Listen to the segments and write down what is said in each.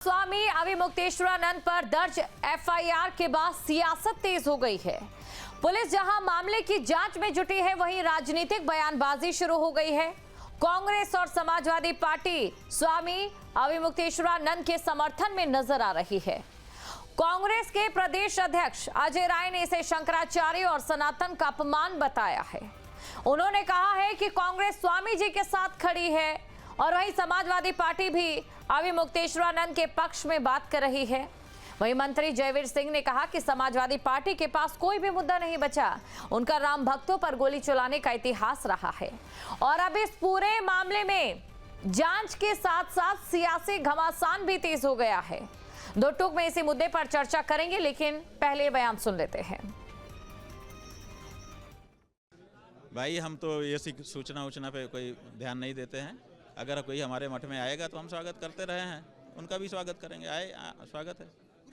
स्वामी अविमुक्तेश्वरानंद पर दर्ज एफआईआर के बाद सियासत तेज हो गई है। पुलिस जहां मामले की जांच में जुटी है, वहीं राजनीतिक बयानबाजी शुरू हो गई है। कांग्रेस और समाजवादी पार्टी स्वामी अविमुक्तेश्वरानंद के समर्थन में नजर आ रही है। कांग्रेस के प्रदेश अध्यक्ष अजय राय ने इसे शंकराचार्य और सनातन का अपमान बताया है। उन्होंने कहा है कि कांग्रेस स्वामी जी के साथ खड़ी है और वहीं समाजवादी पार्टी भी अविमुक्तेश्वरानंद के पक्ष में बात कर रही है। वहीं मंत्री जयवीर सिंह ने कहा कि समाजवादी पार्टी के पास कोई भी मुद्दा नहीं बचा। उनका राम भक्तों पर गोली चलाने का इतिहास रहा है और अब इस पूरे मामले में जांच के साथ साथ सियासी घमासान भी तेज हो गया है। दो टूक में इसी मुद्दे पर चर्चा करेंगे, लेकिन पहले बयान सुन लेते हैं। भाई, हम तो ये सूचना पे कोई ध्यान नहीं देते हैं। अगर कोई हमारे मठ में आएगा तो हम स्वागत करते रहे हैं, उनका भी स्वागत करेंगे। स्वागत है।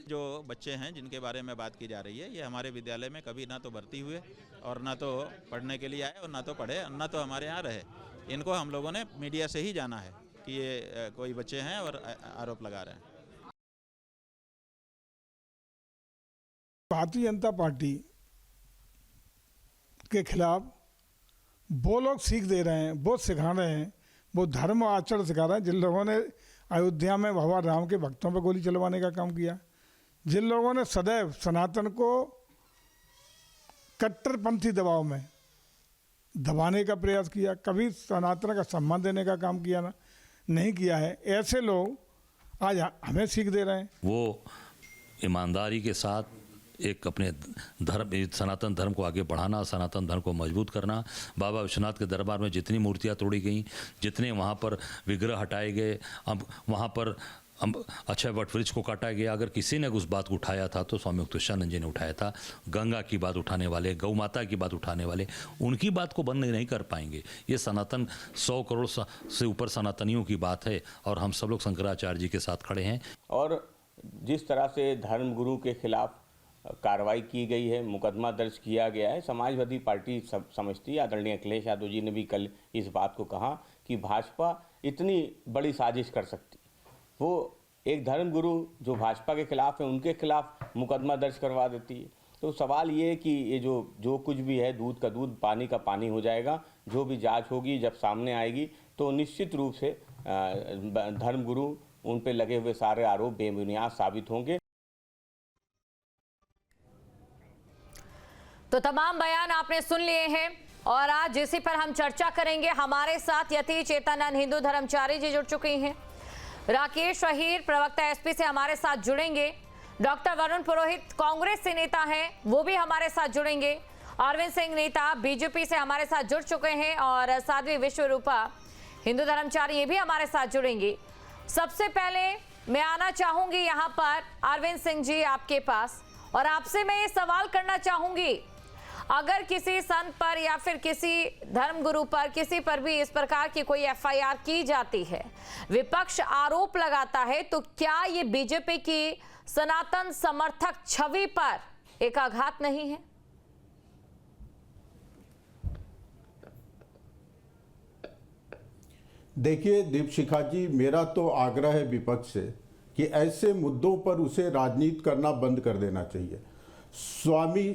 जो बच्चे हैं जिनके बारे में बात की जा रही है, ये हमारे विद्यालय में कभी ना तो भर्ती हुए और ना तो पढ़ने के लिए आए और ना तो पढ़े, ना तो हमारे यहाँ रहे। इनको हम लोगों ने मीडिया से ही जाना है कि ये कोई बच्चे हैं और आरोप लगा रहे हैं। भारतीय जनता पार्टी के खिलाफ वो लोग सीख दे रहे हैं, वो सिखा रहे हैं, वो धर्म आचरण सिखा रहे हैं जिन लोगों ने अयोध्या में भगवान राम के भक्तों पर गोली चलवाने का काम किया, जिन लोगों ने सदैव सनातन को कट्टरपंथी दबाव में दबाने का प्रयास किया, कभी सनातन का सम्मान देने का काम किया ना नहीं किया है, ऐसे लोग आज हमें सीख दे रहे हैं। वो ईमानदारी के साथ एक अपने धर्म, सनातन धर्म को आगे बढ़ाना, सनातन धर्म को मजबूत करना। बाबा विश्वनाथ के दरबार में जितनी मूर्तियां तोड़ी गई, जितने वहाँ पर विग्रह हटाए गए, अब वहाँ पर अक्षय वट वृक्ष को काटा गया, अगर किसी ने उस बात को उठाया था तो स्वामी मुक्तेश्वरानंद जी ने उठाया था। गंगा की बात उठाने वाले, गौ माता की बात उठाने वाले, उनकी बात को बंद नहीं कर पाएंगे। ये सनातन 100 करोड़ से ऊपर सनातनियों की बात है और हम सब लोग शंकराचार्य जी के साथ खड़े हैं। और जिस तरह से धर्मगुरु के खिलाफ कार्रवाई की गई है, मुकदमा दर्ज किया गया है, समाजवादी पार्टी समझती है। आदरणीय अखिलेश यादव जी ने भी कल इस बात को कहा कि भाजपा इतनी बड़ी साजिश कर सकती, वो एक धर्मगुरु जो भाजपा के खिलाफ है उनके खिलाफ मुकदमा दर्ज करवा देती है। तो सवाल ये है कि ये जो कुछ भी है, दूध का दूध पानी का पानी हो जाएगा। जो भी जांच होगी, जब सामने आएगी तो निश्चित रूप से धर्मगुरु उन पर लगे हुए सारे आरोप बेबुनियाद साबित होंगे। तो तमाम बयान आपने सुन लिए हैं और आज इसी पर हम चर्चा करेंगे। हमारे साथ यति चेतनानंद हिंदू धर्मचारी जी जुड़ चुके हैं। राकेश अहीर प्रवक्ता एसपी से हमारे साथ जुड़ेंगे। डॉक्टर वरुण पुरोहित कांग्रेस से नेता हैं, वो भी हमारे साथ जुड़ेंगे। अरविंद सिंह नेता बीजेपी से हमारे साथ जुड़ चुके हैं और साध्वी विश्वरूपा हिंदू धर्मचारी ये भी हमारे साथ जुड़ेंगी। सबसे पहले मैं आना चाहूंगी यहाँ पर अरविंद सिंह जी आपके पास, और आपसे मैं ये सवाल करना चाहूंगी, अगर किसी संत पर या फिर किसी धर्मगुरु पर, किसी पर भी इस प्रकार की कोई एफआईआर की जाती है, विपक्ष आरोप लगाता है, तो क्या ये बीजेपी की सनातन समर्थक छवि पर एक आघात नहीं है? देखिए दीपशिखा जी, मेरा तो आग्रह है विपक्ष से कि ऐसे मुद्दों पर उसे राजनीति करना बंद कर देना चाहिए। स्वामी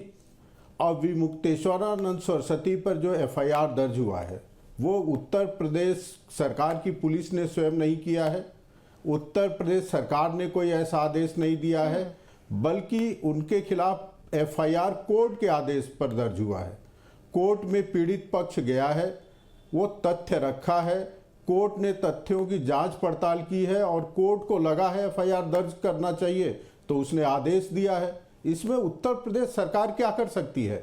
अविमुक्तेश्वरानंद सरस्वती पर जो एफआईआर दर्ज हुआ है, वो उत्तर प्रदेश सरकार की पुलिस ने स्वयं नहीं किया है। उत्तर प्रदेश सरकार ने कोई ऐसा आदेश नहीं दिया है, बल्कि उनके खिलाफ एफआईआर कोर्ट के आदेश पर दर्ज हुआ है। कोर्ट में पीड़ित पक्ष गया है, वो तथ्य रखा है, कोर्ट ने तथ्यों की जांच पड़ताल की है और कोर्ट को लगा है एफआईआर दर्ज करना चाहिए तो उसने आदेश दिया है। इसमें उत्तर प्रदेश सरकार क्या कर सकती है?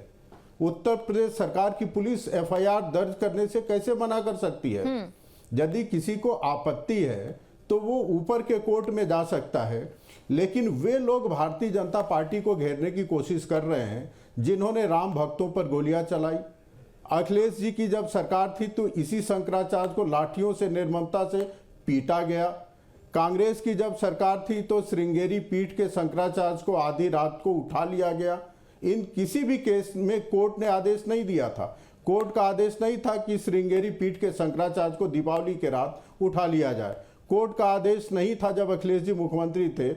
उत्तर प्रदेश सरकार की पुलिस एफआईआर दर्ज करने से कैसे मना कर सकती है? यदि किसी को आपत्ति है तो वो ऊपर के कोर्ट में जा सकता है, लेकिन वे लोग भारतीय जनता पार्टी को घेरने की कोशिश कर रहे हैं जिन्होंने राम भक्तों पर गोलियां चलाई। अखिलेश जी की जब सरकार थी तो इसी शंकराचार्य को लाठियों से निर्ममता से पीटा गया। कांग्रेस की जब सरकार थी तो श्रृंगेरी पीठ के शंकराचार्य को आधी रात को उठा लिया गया। इन किसी भी केस में कोर्ट ने आदेश नहीं दिया था। कोर्ट का आदेश नहीं था कि श्रृंगेरी पीठ के शंकराचार्य को दीपावली के रात उठा लिया जाए। कोर्ट का आदेश नहीं था जब अखिलेश जी मुख्यमंत्री थे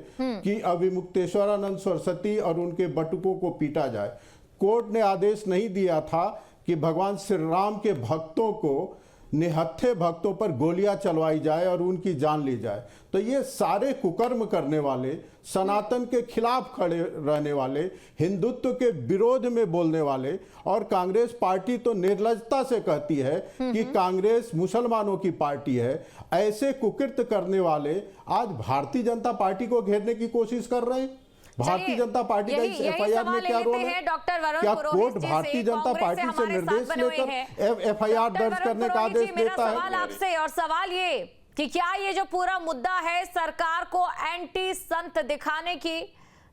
कि अभिमुक्तेश्वरानंद सरस्वती और उनके बटुकों को पीटा जाए। कोर्ट ने आदेश नहीं दिया था कि भगवान श्री राम के भक्तों को, निहत्थे भक्तों पर गोलियां चलवाई जाए और उनकी जान ली जाए। तो ये सारे कुकर्म करने वाले, सनातन के खिलाफ खड़े रहने वाले, हिंदुत्व के विरोध में बोलने वाले, और कांग्रेस पार्टी तो निर्लजता से कहती है कि कांग्रेस मुसलमानों की पार्टी है, ऐसे कुकृत्य करने वाले आज भारतीय जनता पार्टी को घेरने की कोशिश कर रहे हैं। भारतीय जनता पार्टी का इस एफआईआर में क्या रोल है? क्या कोर्ट भारतीय जनता पार्टी से निर्देश लेकर एफआईआर दर्ज करने का आदेश देता है? सवाल आपसे, और सवाल ये कि क्या ये जो पूरा मुद्दा है सरकार को एंटी संत दिखाने की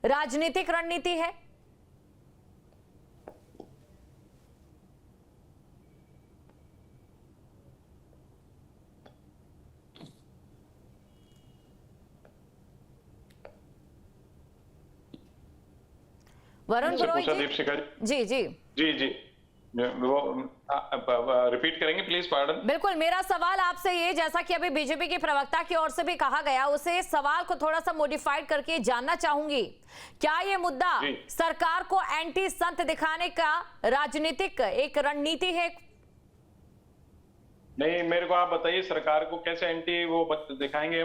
राजनीतिक रणनीति है? वरुण पुरोहित जी जी जी जी वो रिपीट करेंगे प्लीज, पार्डन। बिल्कुल, मेरा सवाल आपसे ये, जैसा कि अभी बीजेपी के प्रवक्ता की ओर से भी कहा गया, उसे सवाल को थोड़ा सा मॉडिफाइड करके जानना चाहूंगी, क्या ये मुद्दा सरकार को एंटी संत दिखाने का राजनीतिक एक रणनीति है? नहीं, मेरे को आप बताइए सरकार को कैसे एंटी वो दिखाएंगे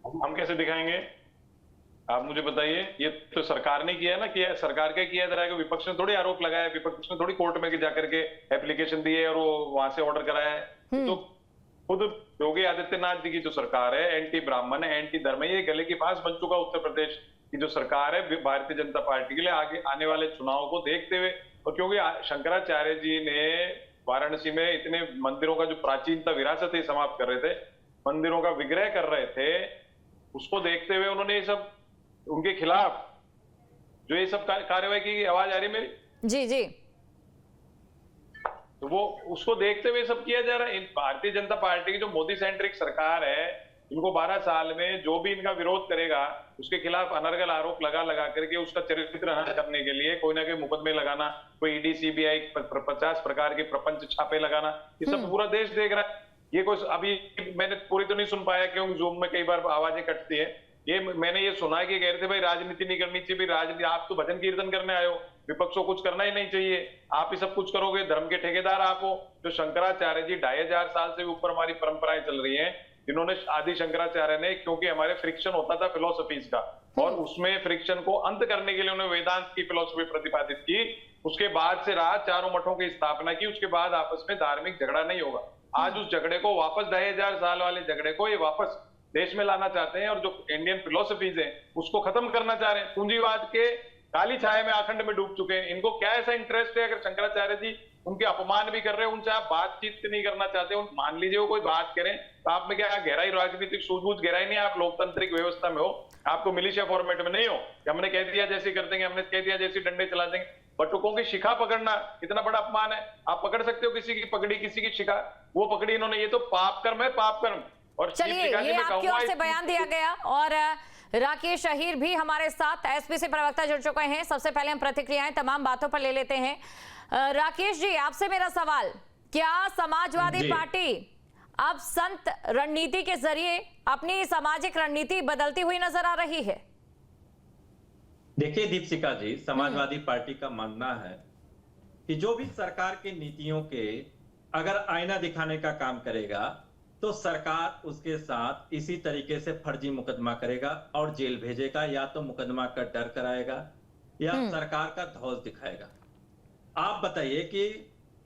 हम कैसे दिखाएंगे? आप मुझे बताइए। ये तो सरकार ने किया है ना, किया सरकार का किया जा रहा है। विपक्ष ने थोड़ी आरोप लगाया, विपक्ष ने थोड़ी कोर्ट में जाकर के एप्लीकेशन दी है और वो वहां से ऑर्डर कराया है। तो खुद योगी आदित्यनाथ जी की जो सरकार है, एंटी ब्राह्मण है, एंटी धर्म है, ये गले की फांस बन चुका उत्तर प्रदेश की जो सरकार है भारतीय जनता पार्टी के लिए आगे आने वाले चुनाव को देखते हुए। और क्योंकि शंकराचार्य जी ने वाराणसी में इतने मंदिरों का जो प्राचीनता विरासत है समाप्त कर रहे थे, मंदिरों का विग्रह कर रहे थे, उसको देखते हुए उन्होंने ये सब, उनके खिलाफ जो ये सब कार्रवाई की आवाज आ रही है मेरी। जी जी, तो वो उसको देखते हुए सब किया जा रहा है। भारतीय जनता पार्टी की जो मोदी सेंट्रिक सरकार है, इनको 12 साल में जो भी इनका विरोध करेगा उसके खिलाफ अनर्गल आरोप लगा करके उसका चरित्र हनन करने के लिए कोई ना कोई मुकदमे लगाना, कोई ईडी सीबीआई 50 प्रकार के प्रपंच छापे लगाना, ये सब पूरा देश देख रहा है। ये कुछ अभी मैंने पूरी तो नहीं सुन पाया क्योंकि जूम में कई बार आवाजें कटती है। ये मैंने ये सुना है कि कह रहे थे भाई राजनीति नहीं करनी चाहिए, राजनीति, आप तो भजन कीर्तन करने आए हो, विपक्ष को कुछ करना ही नहीं चाहिए, आप ही सब कुछ करोगे, धर्म के ठेकेदार आप हो। जो शंकराचार्य जी 2500 साल से ऊपर हमारी परंपराएं चल रही हैं, जिन्होंने आदि शंकराचार्य ने, क्योंकि हमारे फ्रिक्शन होता था फिलोसफीज का, और उसमें फ्रिक्शन को अंत करने के लिए उन्होंने वेदांत की फिलोसफी प्रतिपादित की। उसके बाद से रात चारों मठों की स्थापना की, उसके बाद आपस में धार्मिक झगड़ा नहीं होगा। आज उस झगड़े को वापस 2500 साल वाले झगड़े को ये वापस देश में लाना चाहते हैं, और जो इंडियन फिलोसफीज है उसको खत्म करना चाह रहे हैं। पूंजीवाद के काली छाया में आखंड में डूब चुके हैं। इनको क्या ऐसा इंटरेस्ट है? अगर शंकराचार्य जी उनके अपमान भी कर रहे हैं, उनसे आप बातचीत नहीं करना चाहते, मान लीजिए वो कोई बात करें, तो आप में क्या गहराई, राजनीतिक सूझबूझ गहराई नहीं है? आप लोकतांत्रिक व्यवस्था में हो, आपको मिलिशिया फॉर्मेट में नहीं हो। हमने कह दिया जैसे कर देंगे, हमने कह दिया जैसे डंडे चला देंगे। बटुकों की शिखा पकड़ना इतना बड़ा अपमान है? आप पकड़ सकते हो किसी की पगड़ी, किसी की शिखा? वो पकड़ी इन्होंने, ये तो पाप कर्म है, पाप कर्म। और चलिए, ये आपकी ओर से बयान दिया गया। और राकेश अहीर भी हमारे साथ एसपी से प्रवक्ता जुड़ चुके हैं। सबसे पहले हम प्रतिक्रियाएं तमाम बातों पर ले लेते हैं। राकेश जी, आपसे मेरा सवाल, क्या समाजवादी पार्टी अब संत रणनीति के जरिए अपनी सामाजिक रणनीति बदलती हुई नजर आ रही है? देखिए दीपशिखा जी, समाजवादी पार्टी का मानना है कि जो भी सरकार की नीतियों के अगर आईना दिखाने का काम करेगा तो सरकार उसके साथ इसी तरीके से फर्जी मुकदमा करेगा और जेल भेजेगा, या तो मुकदमा का डर कराएगा या सरकार का ध्वज दिखाएगा। आप बताइए कि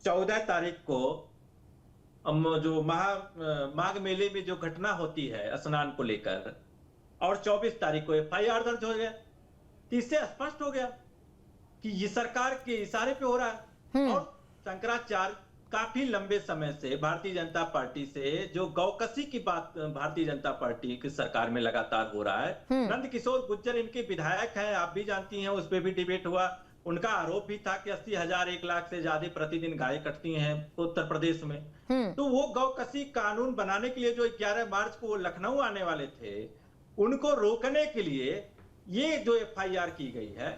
14 तारीख को जो माघ मेले में जो घटना होती है स्नान को लेकर, और 24 तारीख को एफआईआर दर्ज हो गया, तो इससे स्पष्ट हो गया कि ये सरकार के इशारे पे हो रहा है। और शंकराचार्य काफी लंबे समय से भारतीय जनता पार्टी से जो गौकसी की बात भारतीय जनता पार्टी की सरकार में लगातार हो रहा है। नंद किशोर गुर्जर इनके विधायक हैं, आप भी जानती हैं, उस पर भी डिबेट हुआ। उनका आरोप भी था कि 80,000 1 लाख से ज्यादा प्रतिदिन गाय कटती हैं उत्तर प्रदेश में। तो वो गौकसी कानून बनाने के लिए जो 11 मार्च को लखनऊ आने वाले थे, उनको रोकने के लिए ये जो एफआईआर की गई है,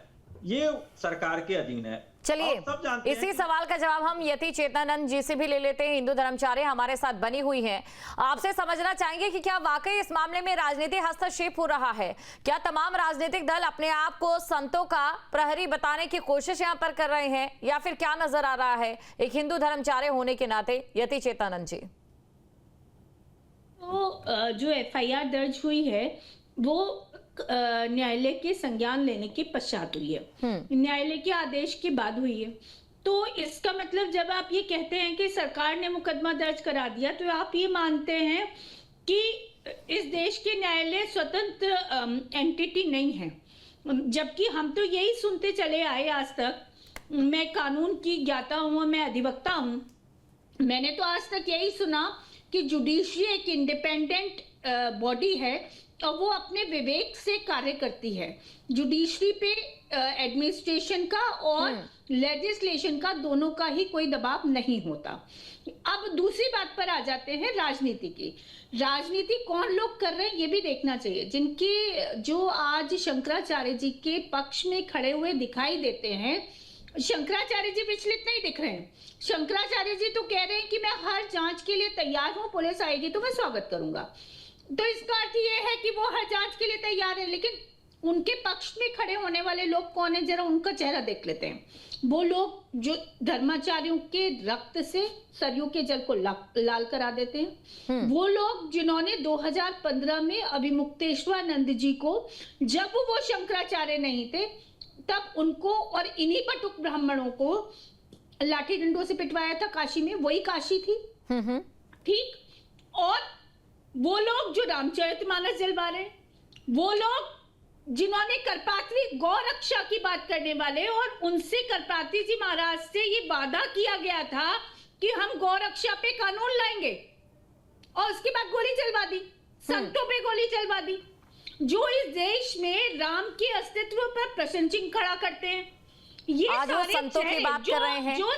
ये सरकार के अधीन है। चलिए और सब जानते हैं इसी कि- सवाल का जवाब हम यति चेतनानंद जी से भी ले लेते हैं। हिंदू धर्माचार्य हमारे साथ बनी हुई हैं, आपसे समझना चाहेंगे कि क्या वाकई इस मामले में राजनीतिक हस्तक्षेप हो रहा है? क्या तमाम राजनीतिक दल अपने आप को संतों का प्रहरी बताने की कोशिश यहाँ पर कर रहे हैं, या फिर क्या नजर आ रहा है एक हिंदू धर्माचार्य होने के नाते? यति चेतनानंद जी। तो जो एफआईआर दर्ज हुई है वो न्यायालय के संज्ञान लेने के पश्चात हुई है, न्यायालय के आदेश के बाद हुई है। तो इसका मतलब जब आप ये कहते हैं कि सरकार ने मुकदमा दर्ज करा दिया, तो आप ये मानते हैं कि इस देश के न्यायालय स्वतंत्र एंटिटी नहीं है, जबकि हम तो यही सुनते चले आए आज तक। मैं कानून की ज्ञाता हूँ, मैं अधिवक्ता हूँ, मैंने तो आज तक यही सुना कि जुडिशरी एक इंडिपेंडेंट बॉडी है और वो अपने विवेक से कार्य करती है। जुडिशरी पे एडमिनिस्ट्रेशन का और लेजिस्लेशन का दोनों का ही कोई दबाव नहीं होता। अब दूसरी बात पर आ जाते हैं राजनीति की। राजनीति कौन लोग कर रहे हैं ये भी देखना चाहिए। जिनके जो आज शंकराचार्य जी के पक्ष में खड़े हुए दिखाई देते हैं, शंकराचार्य जी विचलित नहीं दिख रहे हैं। शंकराचार्य जी तो कह रहे हैं कि मैं हर जांच के लिए तैयार हूं, पुलिस आएगी तो मैं स्वागत करूंगा। तो इसका अर्थ ये है कि वो हर जांच के लिए तैयार है, लेकिन उनके पक्ष में खड़े होने वाले लोग कौन है, जरा उनका चेहरा देख लेते हैं। वो लोग जो धर्माचार्यों के रक्त से सरयू के जल को लाल करा देते हैं। वो लोग जिन्होंने 2015 में अभिमुक्तेश्वरानंद जी को, जब वो शंकराचार्य नहीं थे, तब उनको और इन्हीं बटुक ब्राह्मणों को लाठी डंडों से पिटवाया था काशी में, वही काशी थी। ठीक। और वो लोग जो रामचरितमानस जलवा रहे, वो लोग जिन्होंने करपात्री गौ रक्षा की बात करने वाले, और उनसे करपात्री जी महाराज से ये वादा किया गया था कि हम गौ रक्षा पे कानून लाएंगे, और उसके बाद गोली चलवा दी, संतों पे गोली चलवा दी। जो इस देश में राम के अस्तित्व पर प्रश्न चिन्ह खड़ा करते हैं, ये आज वो सारे संतों की बात कर रहे हैं। जो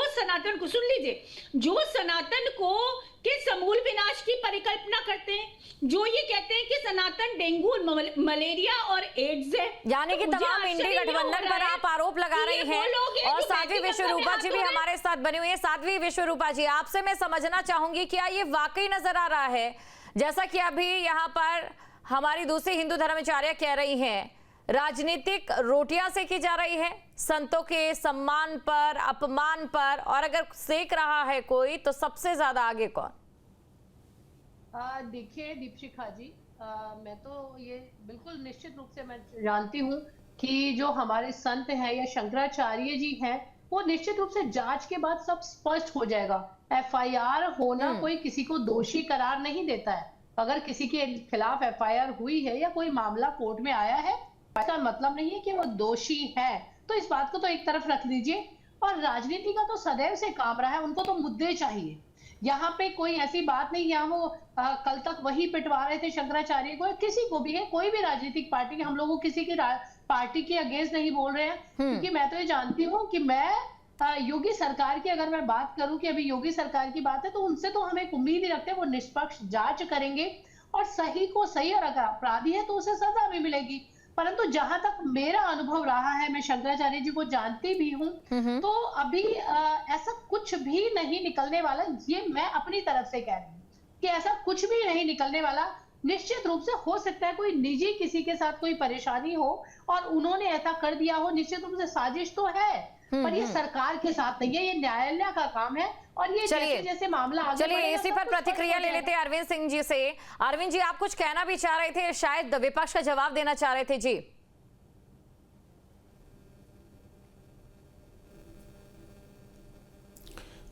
सनातन को सुन लीजिए, जो सनातन को के समूल विनाश की परिकल्पना करते हैं, जो ये कहते हैं कि सनातन डेंगू, मलेरिया और एड्स है, यानी कि तो मुझे तमाम इंडी आश्चर्य ये हो गठबंधन रहा पर है आप आरोप लगा कि ये रही वो हैं। लोग हैं और जो साध्वी बैठे विश्वरूपा हाथ जी भी धो रहे हैं। हमारे साथ बनी हुई है। साध्वी विश्वरूपा जी, आपसे मैं समझना चाहूंगी, क्या ये वाकई नजर आ रहा है, जैसा कि अभी यहाँ पर हमारी दूसरी हिंदू धर्माचार्य कह रही हैं, राजनीतिक रोटियां सेकी जा रही है संतों के सम्मान पर, अपमान पर, और अगर सेक रहा है कोई तो सबसे ज्यादा आगे कौन? देखिए दीपशिखा जी, मैं तो ये बिल्कुल निश्चित रूप से मैं जानती हूँ कि जो हमारे संत हैं या शंकराचार्य जी हैं, वो निश्चित रूप से जांच के बाद सब स्पष्ट हो जाएगा। एफआईआर होना कोई किसी को दोषी करार नहीं देता है। अगर किसी के खिलाफ एफआईआर हुई है या कोई मामला कोर्ट में आया है, इसका मतलब नहीं है कि वो दोषी है। तो इस बात को तो एक तरफ रख दीजिए। और राजनीति का तो सदैव से काम रहा है, उनको तो मुद्दे चाहिए। यहाँ पे कोई ऐसी बात नहीं, यहाँ वो कल तक वही पिटवा रहे थे शंकराचार्य को, किसी को भी है, कोई भी राजनीतिक पार्टी के, हम लोग किसी की पार्टी के अगेंस्ट नहीं बोल रहे हैं। क्योंकि मैं तो ये जानती हूँ कि मैं योगी सरकार की अगर मैं बात करूं कि अभी योगी सरकार की बात है, तो उनसे तो हम एक उम्मीद ही रखते हैं, वो निष्पक्ष जांच करेंगे और सही को सही, और अगर अपराधी है तो उसे सजा भी मिलेगी। परंतु जहां तक मेरा अनुभव रहा है, मैं शंकराचार्य जी को जानती भी हूँ, तो अभी ऐसा कुछ भी नहीं निकलने वाला। ये मैं अपनी तरफ से कह रही हूँ कि ऐसा कुछ भी नहीं निकलने वाला। निश्चित रूप से हो सकता है कोई निजी किसी के साथ कोई परेशानी हो और उन्होंने ऐसा कर दिया हो, निश्चित रूप से साजिश तो है, पर ये सरकार के साथ नहीं है, ये न्यायालय का काम है। और ये जैसे जैसे मामला आगे चलिए बढ़ेगा, इसी सब पर कुछ प्रतिक्रिया स्पष्ट हो ले लेते जाएगा। हैं अरविंद सिंह जी से। अरविंद जी, आप कुछ कहना भी चाह रहे थे, शायद विपक्ष का जवाब देना चाह रहे थे। जी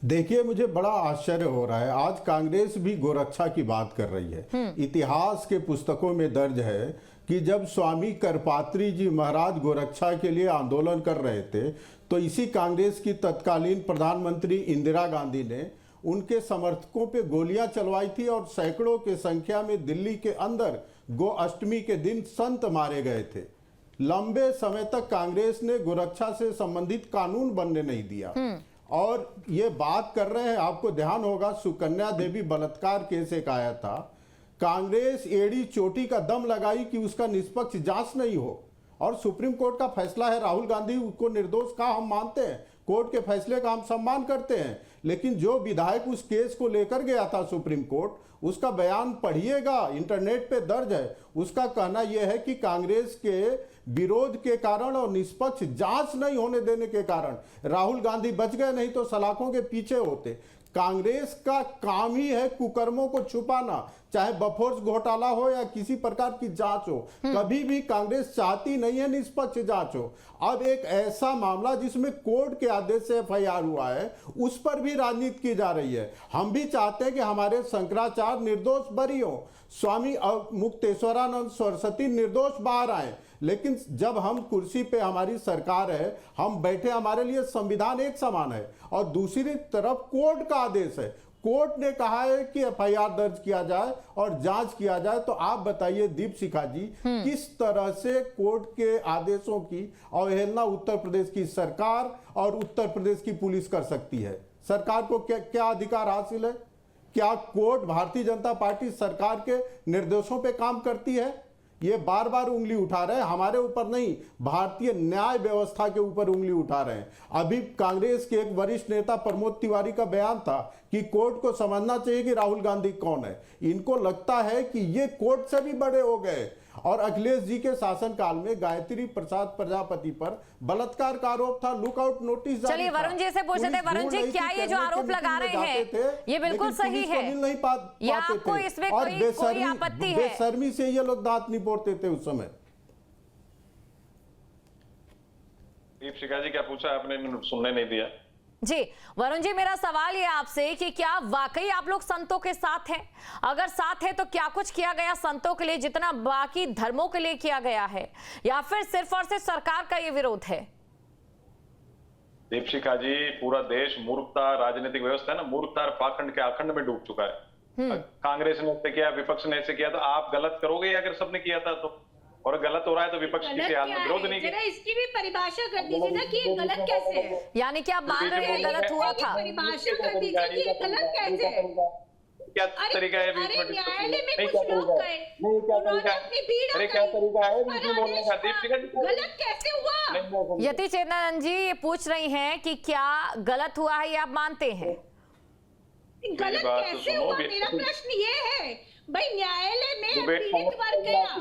देखिए, मुझे बड़ा आश्चर्य हो रहा है, आज कांग्रेस भी गोरक्षा की बात कर रही है। इतिहास के पुस्तकों में दर्ज है कि जब स्वामी करपात्री जी महाराज गोरक्षा के लिए आंदोलन कर रहे थे, तो इसी कांग्रेस की तत्कालीन प्रधानमंत्री इंदिरा गांधी ने उनके समर्थकों पे गोलियां चलवाई थी और सैकड़ों की संख्या में दिल्ली के अंदर गो अष्टमी के दिन संत मारे गए थे। लंबे समय तक कांग्रेस ने गोरक्षा से संबंधित कानून बनने नहीं दिया। और ये बात कर रहे हैं, आपको ध्यान होगा, सुकन्या देवी बलात्कार केस एक आया था, कांग्रेस एड़ी चोटी का दम लगाई कि उसका निष्पक्ष जांच नहीं हो, और सुप्रीम कोर्ट का फैसला है, राहुल गांधी को निर्दोष का हम मानते हैं, कोर्ट के फैसले का हम सम्मान करते हैं, लेकिन जो विधायक उस केस को लेकर गया था सुप्रीम कोर्ट, उसका बयान पढ़िएगा, इंटरनेट पे दर्ज है। उसका कहना यह है कि कांग्रेस के विरोध के कारण और निष्पक्ष जांच नहीं होने देने के कारण राहुल गांधी बच गए, नहीं तो सलाखों के पीछे होते। कांग्रेस का काम ही है कुकर्मों को छुपाना, चाहे बफोर्स घोटाला हो या किसी प्रकार की जांच हो। कभी भी कांग्रेस चाहती नहीं है निष्पक्ष जांच हो। अब एक ऐसा मामला जिसमें कोर्ट के आदेश से एफआईआर हुआ है, उस पर भी राजनीति की जा रही है। हम भी चाहते हैं कि हमारे शंकराचार्य निर्दोष बरी हो, स्वामी मुक्तेश्वरानंद सरस्वती निर्दोष बाहर आए, लेकिन जब हम कुर्सी पे, हमारी सरकार है, हम बैठे, हमारे लिए संविधान एक समान है। और दूसरी तरफ कोर्ट का आदेश है, कोर्ट ने कहा है कि एफआईआर दर्ज किया जाए और जांच किया जाए। तो आप बताइए दीपशिखा जी, किस तरह से कोर्ट के आदेशों की अवहेलना उत्तर प्रदेश की सरकार और उत्तर प्रदेश की पुलिस कर सकती है? सरकार को क्या अधिकार हासिल है? क्या कोर्ट भारतीय जनता पार्टी सरकार के निर्देशों पे काम करती है? ये बार बार उंगली उठा रहे हैं, हमारे ऊपर नहीं, भारतीय न्याय व्यवस्था के ऊपर उंगली उठा रहे हैं। अभी कांग्रेस के एक वरिष्ठ नेता प्रमोद तिवारी का बयान था कि कोर्ट को समझना चाहिए कि राहुल गांधी कौन है। इनको लगता है कि ये कोर्ट से भी बड़े हो गए। और अखिलेश जी के शासनकाल में गायत्री प्रसाद प्रजापति पर बलात्कार का आरोप था, लुकआउट नोटिस जारी था। चलिए वरुण जी से पूछते थे, वरुण जी क्या ये जो आरोप लगा रहे हैं ये बिल्कुल सही है या आपको इसमें कोई आपत्ति है? बेशर्मी से ये लोग दांत निपोड़ते थे उस समय। दीपशिखा जी क्या पूछा आपने, सुनने नहीं दिया। जी वरुण जी, मेरा सवाल ये आपसे कि क्या वाकई आप लोग संतों के साथ हैं? अगर साथ है तो क्या कुछ किया गया संतों के लिए जितना बाकी धर्मों के लिए किया गया है, या फिर सिर्फ और सिर्फ सरकार का ये विरोध है? दीपशिखा जी, पूरा देश मूर्खता, राजनीतिक व्यवस्था है ना, मूर्खता और पाखंड के आखंड में डूब चुका है। कांग्रेस ने ऐसे किया, विपक्ष ने ऐसे किया, तो आप गलत करोगे अगर सबने किया था तो? और गलत हो रहा है तो विपक्ष किसी हाल में विरोध नहीं किया। इसकी भी परिभाषा कर दीजिए ना कि ये गलत कैसे है। यानी कि आप मान रहे हैं गलत हुआ था? परिभाषा कर दीजिए कि ये गलत कैसे है। क्या तरीका है? न्यायालय में कुछ लोग गए, उन्होंने अपनी पीड़ा अरे क्या तरीका है बोलने का? गलत कैसे हुआ? यति चेतनानंद जी ये पूछ रही हैं कि क्या गलत हुआ है, ये आप मानते हैं? गलत कैसे हुआ, मेरा प्रश्न ये है। भाई न्यायालय में पीड़ित वर्ग गया,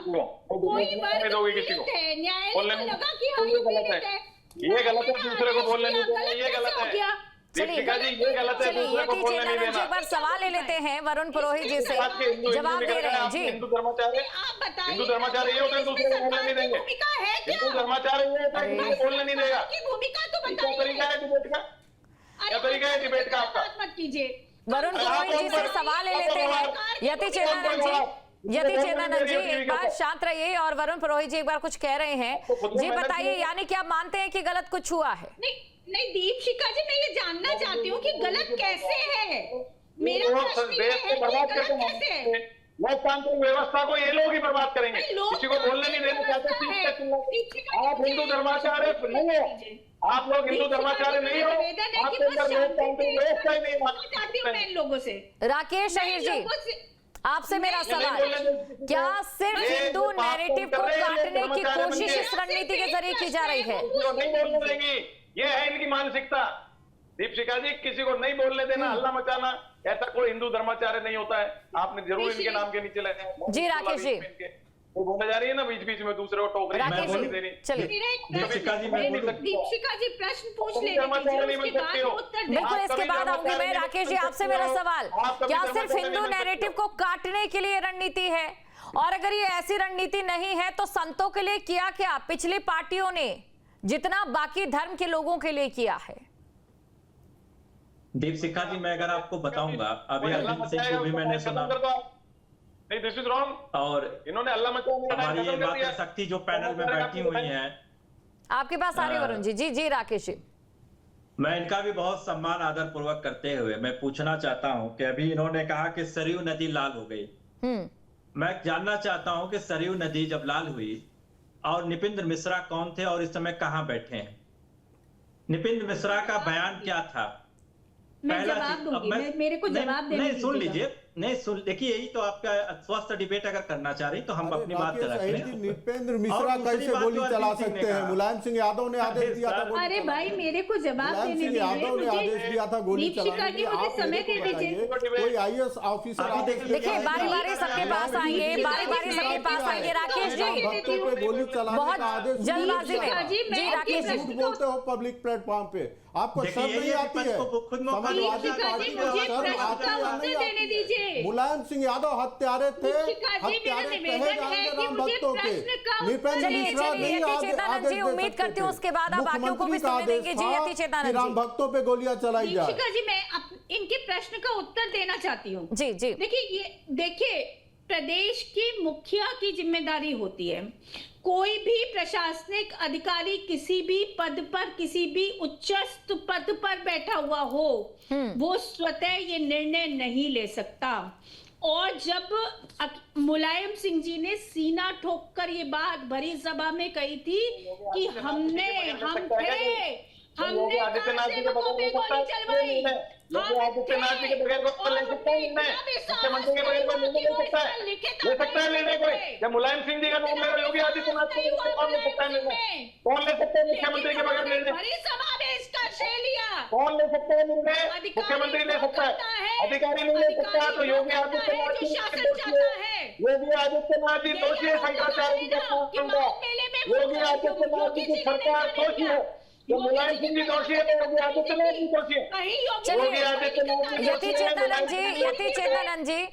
कोई वर्ग पीड़ित है, न्यायालय को लगा कि हाँ ये पीड़ित है, ये गलत है, दूसरे को बोलने नहीं देना, ये गलत है। दीपिका जी ये गलत है, दूसरे को बोलने नहीं देना। एक बार सवाल ले लेते हैं वरुण पुरोहित जी से, जवाब दे रहे हैं जी। हिंदू धर्माचार्य, हिंदू धर्माचार्य ये होते हैं दूसरे को बोलने नहीं देंगे। हिंदू धर्माचार्य ये होता है दूसरे को बोलने नहीं देगा। भूमिका तो क्या तरीका है डिबेट का? क्या तरीका है डिबेट का आपका? मत कीजिए। वरुण पुरोहित जी से सवाल ले लेते हैं। यति चेतनानंद जी एक बार शांत रहिए, और वरुण पुरोहित जी एक बार कुछ कह रहे हैं जी, बताइए। यानी कि आप मानते हैं कि गलत कुछ हुआ है? नहीं दीपशिखा जी, मैं ये जानना चाहती हूँ कि गलत कैसे है। मेरा प्रश्न ये है कि गलत कैसे है? लोकतांत्रिक व्यवस्था को ये लोग ही बर्बाद करेंगे, किसी को बोलने नहीं देना चाहते। आप हिंदू धर्माचार्य नहीं हो, आप लोग हिंदू धर्माचार्य नहीं हो, आपके अंदर लोकतांत्रिक व्यवस्था ही नहीं मैं इन लोगों से। राकेश अहिर जी, आपसे मेरा सवाल, क्या सिर्फ हिंदू नैरेटिव को काटने की कोशिश इस रणनीति के जरिए की जा रही है? नहीं बोलने देंगी, ये है इनकी मानसिकता। दीपशिखा जी, किसी को नहीं बोलने देना, हल्ला मचाना, ऐसा कोई हिंदू धर्माचार्य नहीं होता है। आपने जरूर इनके नाम के नीचे लगे जी। राकेश जी वो बोले जा रही है ना बीच बीच में, दूसरे को टोक रही है, बोलने दे रही। दीपशिखा जी प्रश्न पूछ ले, बिल्कुल इसके बाद आऊंगी मैं। राकेश जी आपसे मेरा सवाल, क्या सिर्फ हिंदू नैरेटिव को काटने के लिए रणनीति है? और अगर ये ऐसी रणनीति नहीं है तो संतों के लिए किया क्या पिछली पार्टियों ने जितना बाकी धर्म के लोगों के लिए किया है? दीपशिखा जी मैं अगर आपको बताऊंगा, अभी अरविंद सिंह को भी मैंने सुना, नहीं दिस इज रॉन्ग, और इन्होंने अल्लाह मचाया, हमारी ये मातृ शक्ति जो पैनल में बैठी हुई हैं, आपके पास आ रही वरुण जी। जी जी राकेश जी, मैं इनका भी बहुत सम्मान आदर पूर्वक करते हुए मैं पूछना चाहता हूं कि अभी इन्होंने कहा कि सरयू नदी लाल हो गई। मैं जानना चाहता हूं कि सरयू नदी जब लाल हुई और निपिंद्र मिश्रा कौन थे और इस समय कहां बैठे हैं? निपिंद्र मिश्रा का बयान क्या था? मैं जवाब दूंगी, मेरे को जवाब देने नहीं, सुन लीजिए, नहीं सुन, देखिए यही तो आपका स्वस्थ डिबेट अगर करना चाह रही तो हम अपनी बात कर रहे हैं। नृपेंद्र मिश्रा कैसे गोली चला सकते हैं? मुलायम सिंह यादव ने आदेश दिया था गोली अरे भाई मेरे को जवाब देने दीजिए, यादव ने आदेश दिया था गोली दीपशिखा जी मुझे समय दे दीजिए। कोई आईएएस ऑफिसर देखिए बारी बारी सबके पास आएंगे, बारी बारी सबके पास आएंगे। राकेश जी भक्तों पे गोली चलाने बहुत का आदेश जल्दबाजी में जी राकेश जी झूठ बोलते हो पब्लिक प्लेटफॉर्म पे, आपको देखिए, शर्म नहीं ये आती है? खुद मुख्तार समाजवादी दीपशिखा जी, पार्टी में मुझे शर्म प्रश्न आती का है या उत्तर नहीं देने आती? दीजिए। मुलायम सिंह यादव हत्यारे थे, दीपशिखा जी, मेरा हत्यारे निवेदन कहे है जाएंगे कि राम मुझे भक्तों के। प्रश्न का उत्तर नृपेंद्र चलिए मिश्रा चलिए नहीं यति चेतानंद जी, उम्मीद करती हूँ उसके बाद आप बाकियों को भी सुनने देंगे। जी यति चेतानंद जी, राम भक्तों पे गोलियां चलाई जाए। दीपशिखा जी मैं इनके प्रश्न का उत्तर देना चाहती हूँ। जी जी देखिए प्रदेश की मुखिया की जिम्मेदारी होती है, कोई भी प्रशासनिक अधिकारी किसी भी पद पर, किसी भी उच्चस्थ पद पर बैठा हुआ हो, वो स्वतः ये निर्णय नहीं ले सकता। और जब मुलायम सिंह जी ने सीना ठोककर ये बात भरी सभा में कही थी कि हमने आदित्यनाथ जी के बगैर गोली चलवाई, आदित्यनाथ जी के बगैर गोली ले सकता है निर्णय, मुख्यमंत्री के बगैर कोई निर्णय ले सकता है? ले सकता है निर्णय कोई? जब मुलायम सिंह जी का नाम ले रहे योगी आदित्यनाथ जी कौन ले सकता है निर्णय? कौन ले सकता है मुख्यमंत्री के बगैर निर्णय? कौन ले सकता है निर्णय? मुख्यमंत्री ले सकता है, अधिकारी नहीं ले सकता। तो योगी आदित्यनाथ जी योगी आदित्यनाथ जी दोषी है, शंकराचार्य जी का योगी आदित्यनाथ जी की सरकार दोषी है। तो मुलायम सिंह जी दोषी है तो योगी आदित्यनाथ जी दोषी है। योगी आदित्यनाथ जी यति चेतानंद जी, यति चेतानंद जी,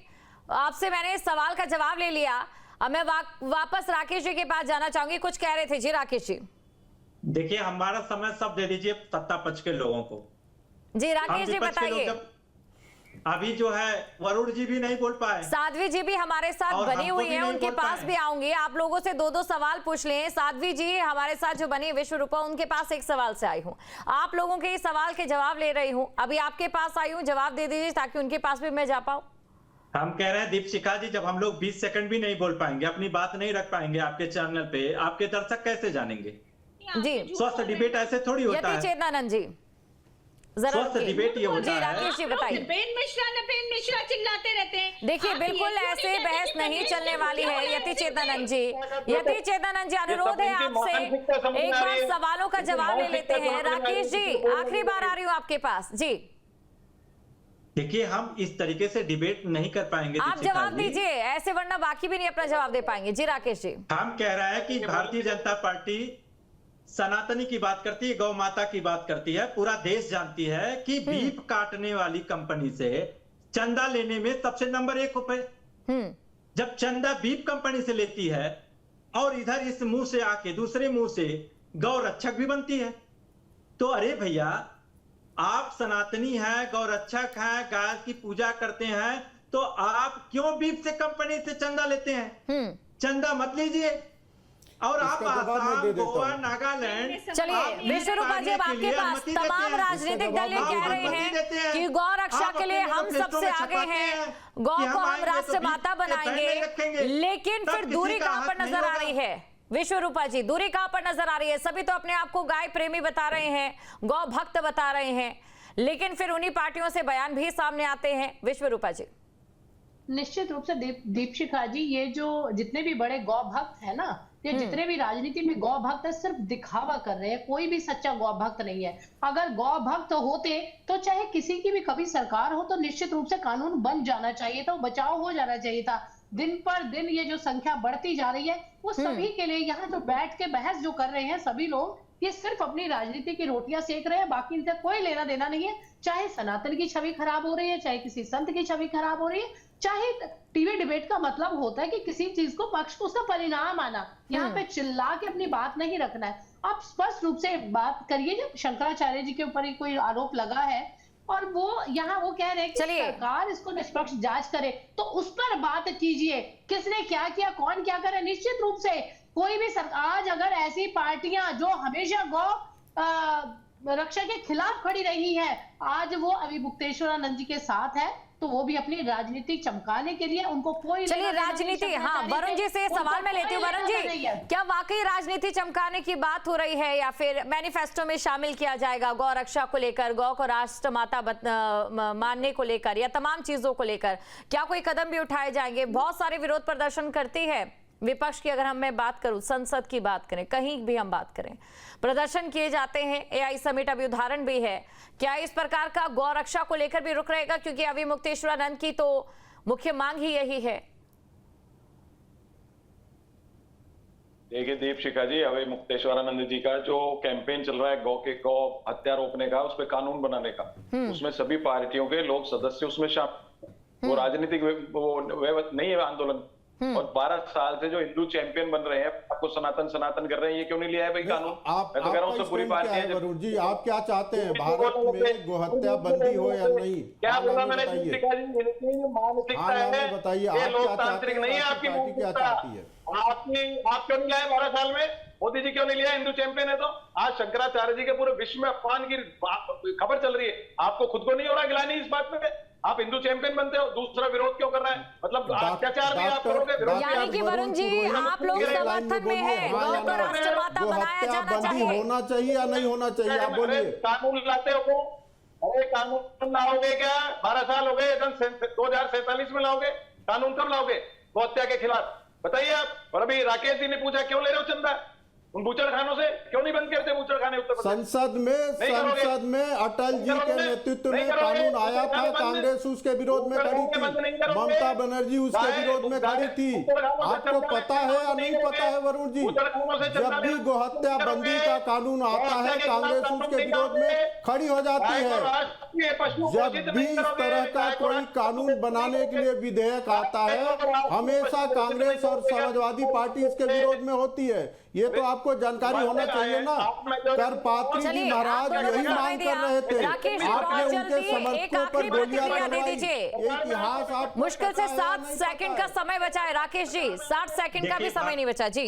आपसे मैंने इस सवाल का जवाब ले लिया। अब मैं वापस राकेश जी के पास जाना चाहूंगी, कुछ कह रहे थे जी राकेश जी। देखिए हमारा समय सब दे दीजिए सत्ता पक्ष के लोगों को। जी राकेश जी बताइए। अभी जो है वरुण जी भी नहीं बोल पाए, साध्वी जी भी हमारे साथ बनी हुई हैं, उनके पास भी आऊंगी। आप लोगों से दो दो सवाल पूछ लें। साध्वी जी हमारे साथ जो बनी विश्व रूपा, उनके पास एक सवाल से आई हूँ, आप लोगों के इस सवाल के जवाब ले रही हूँ। अभी आपके पास आई हूँ, जवाब दे दीजिए ताकि उनके पास भी मैं जा पाऊँ। हम कह रहे हैं दीपशिखा जी, जब हम लोग 20 सेकंड भी नहीं बोल पाएंगे, अपनी बात नहीं रख पाएंगे आपके चैनल पे, आपके दर्शक कैसे जानेंगे? जी स्वस्थ डिबेट ऐसे थोड़ी होता है। यति चेतानंद जी स्वस्थ डिबेट ये होता जी राकेश जी बताइए। नपेन मिश्रा चिल्लाते रहते हैं। देखिए बिल्कुल ऐसे बहस नहीं चलने वाली है यति चेतानंद जी। यति चेतानंद जी अनुरोध है आपसे, एक बार सवालों का जवाब ले लेते हैं। राकेश जी आखिरी बार आ रही हूँ आपके पास जी। देखिए हम इस तरीके से डिबेट नहीं कर पाएंगे। आप जवाब दीजिए ऐसे, वरना बाकी भी नहीं अपना जवाब दे पाएंगे। जी राकेश जी। हम कह रहे हैं कि भारतीय जनता पार्टी सनातनी की बात करती है, गौ माता की बात करती है। पूरा देश जानती है कि बीफ काटने वाली कंपनी से चंदा लेने में सबसे नंबर 1 पे। जब चंदा बीफ कंपनी से लेती है और इधर इस मुंह से आके दूसरे मुंह से गौ रक्षक भी बनती है, तो अरे भैया आप सनातनी हैं, गौ रक्षक हैं, गाय की पूजा करते हैं, तो आप क्यों बीफ से कंपनी से चंदा लेते हैं? चंदा मत लीजिए। और आप आसाम, गोवा, नागालैंड, चलिए विश्व रूपा जी, आपके पास तमाम राजनीतिक दल ये कह रहे हैं कि गौ रक्षा के लिए हम सबसे आगे हैं, गौ को हम राष्ट्र माता बनाएंगे, लेकिन फिर दूरी कहां पर नजर आ रही है? विश्व रूपा जी दूरी कहां पर नजर आ रही है? सभी तो अपने आप को गाय प्रेमी बता रहे हैं, गौ भक्त बता रहे हैं, लेकिन फिर उन्हीं पार्टियों से बयान भी सामने आते हैं। विश्व रूपा जी। निश्चित रूप से दीपशिखा जी, ये जो जितने भी बड़े गौ भक्त है ना, ये जितने भी राजनीति में गौ भक्त है, सिर्फ दिखावा कर रहे हैं। कोई भी सच्चा गौ भक्त नहीं है। अगर गौ भक्त होते तो चाहे किसी की भी कभी सरकार हो तो निश्चित रूप से कानून बन जाना चाहिए था, बचाव हो जाना चाहिए था। दिन पर दिन ये जो संख्या बढ़ती जा रही है, वो सभी के लिए, यहाँ जो बैठ के बहस जो कर रहे हैं सभी लोग, ये सिर्फ अपनी राजनीति की रोटियां सेक रहे हैं, बाकी इनसे कोई लेना देना नहीं है। चाहे सनातन की छवि खराब हो रही है, चाहे किसी संत की छवि खराब हो रही है, चाहे टीवी डिबेट का मतलब होता है कि किसी चीज को पक्ष को उसका परिणाम आना, यहाँ पे चिल्ला के अपनी बात नहीं रखना है। आप स्पष्ट रूप से बात करिए। जब शंकराचार्य जी के ऊपर ही कोई आरोप लगा है और वो यहाँ वो कह रहे हैं कि सरकार इसको निष्पक्ष जांच करे, तो उस पर बात कीजिए। किसने क्या किया, कौन क्या करे? निश्चित रूप से कोई भी सरकार, आज अगर ऐसी पार्टियां जो हमेशा गौ रक्षा के खिलाफ खड़ी रही है, आज वो अभी गुप्तेश्वरानंद जी के साथ है, तो वो भी अपनी राजनीति चमकाने के लिए, उनको कोई चलिए राजनीति, हाँ वरुण जी से सवाल मैं लेती हूँ। वरुण जी, क्या वाकई राजनीति चमकाने की बात हो रही है, या फिर मैनिफेस्टो में शामिल किया जाएगा गौ रक्षा को लेकर, गौ को राष्ट्र माता मानने को लेकर, या तमाम चीजों को लेकर क्या कोई कदम भी उठाए जाएंगे? बहुत सारे विरोध प्रदर्शन करती है विपक्ष की, अगर मैं बात करूं, संसद की बात करें, कहीं भी हम बात करें, प्रदर्शन किए जाते हैं। एआई समिट अभी उदाहरण भी है। क्या इस प्रकार का गौ रक्षा को लेकर भी रुक रहेगा, क्योंकि अभी मुक्तेश्वरानंद की तो मुख्य मांग ही यही है? देखिए दीपशिखा जी, अभी मुक्तेश्वरानंद जी का जो कैंपेन चल रहा है गौ हत्या रोकने का, उस पर कानून बनाने का, उसमें सभी पार्टियों के लोग सदस्य उसमें शामिल। वो राजनीतिक वो नहीं है आंदोलन। और 12 साल से जो हिंदू चैंपियन बन रहे हैं, आपको सनातन कर रहे हैं, ये क्यों नहीं लिया है भाई कानून? मैं तो कह रहा हूँ पूरी पार्टी। वरुण जी, आप क्या चाहते हैं, भारत में गोहत्या बंदी हो या नहीं? क्या बोला मैंने? मानसिकता है, बताइए ये लोकतांत्रिक नहीं है आपकी मानसिकता। आप क्यों नहीं लाए 12 साल में? मोदी जी क्यों नहीं लिया? हिंदू चैंपियन है तो। आज शंकराचार्य जी के पूरे विश्व में अपमान की खबर चल रही है, आपको खुद को नहीं हो रहा गिलानी इस बात में? आप हिंदू चैंपियन बनते हो, दूसरा विरोध क्यों कर रहा है? मतलब अत्याचार भी आप करोगे। यानी कि वरुण जी, आप लोग समर्थन में है गौ को राष्ट्रमाता बनाया जाना चाहिए, होना चाहिए या नहीं होना चाहिए? आप बोलिए। कानून लाते हो, अरे कानून लाओगे क्या? 12 साल हो गए, 2047 में लाओगे कानून? कब लाओगे गौ हत्या के खिलाफ? बताइए आप। और अभी राकेश जी ने पूछा क्यों ले रहे हो चंदा उन बूचड़खानों से? क्यों नहीं बंद करते बूचड़खाने उत्तर प्रदेश? संसद में अटल जी के नेतृत्व में कानून आया था, कांग्रेस उसके विरोध में खड़ी थी, ममता बनर्जी उसके विरोध में खड़ी थी। आपको पता है या नहीं पता है वरुण जी? जब भी गोहत्या बंदी का कानून आता है, कांग्रेस उसके विरोध में खड़ी हो जाती है। जब भी इस तरह का कोई कानून बनाने के लिए विधेयक आता है, हमेशा कांग्रेस और समाजवादी पार्टी इसके विरोध में होती है। ये तो आपको जानकारी होना चाहिए ना। करपात्री जी महाराज यही मांग कर रहे थे, आपने उनके समर्थकों पर गोलियां चलवाई। इतिहास आप मुश्किल से 7 सेकंड का समय बचा है राकेश जी, 60 सेकंड का भी समय नहीं बचा जी।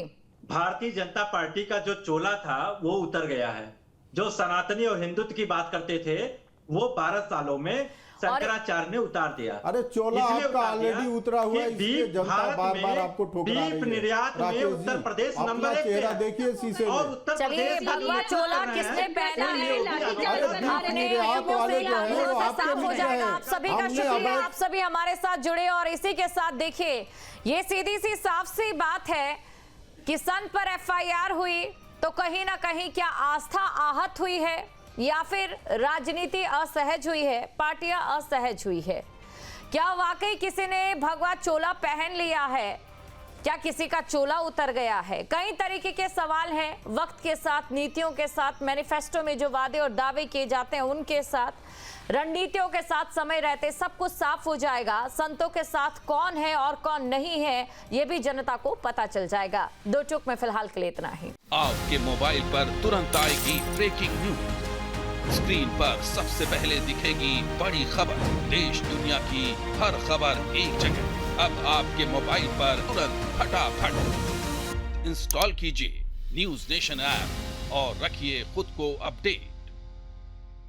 भारतीय जनता पार्टी का जो चोला था वो उतर गया है। जो सनातनी और हिंदुत्व की बात करते थे वो 12 सालों में शंकराचार्य ने उतार दिया। अरे चोला आपका ऑलरेडी उतरा हुआ है, इसलिए जनता बार-बार आपको ठुकरा रही है। दीप निर्यात में उत्तर प्रदेश नंबर 1 चेहरा देखिए शीशे में। और उत्तर चलिए भगवा चोला किसने पहना है? साफ हो जाएगा। आप सभी का शुक्रिया, आप सभी हमारे साथ जुड़े। और इसी के साथ देखिए, ये सीधी सी साफ सी बात है कि संत पर FIR हुई तो कहीं ना कहीं क्या आस्था आहत हुई है, या फिर राजनीति असहज हुई है, पार्टियां असहज हुई है? क्या वाकई किसी ने भगवा चोला पहन लिया है? क्या किसी का चोला उतर गया है? कई तरीके के सवाल हैं। वक्त के साथ, नीतियों के साथ, मैनिफेस्टो में जो वादे और दावे किए जाते हैं उनके साथ, रणनीतियों के साथ समय रहते सब कुछ साफ हो जाएगा। संतों के साथ कौन है और कौन नहीं है, ये भी जनता को पता चल जाएगा। 2 टूक में फिलहाल के लिए इतना ही। आपके मोबाइल पर तुरंत आएगी ब्रेकिंग न्यूज, स्क्रीन पर सबसे पहले दिखेगी बड़ी खबर, देश दुनिया की हर खबर एक जगह। अब आपके मोबाइल पर तुरंत फटाफट इंस्टॉल कीजिए न्यूज़ नेशन ऐप और रखिए खुद को अपडेट।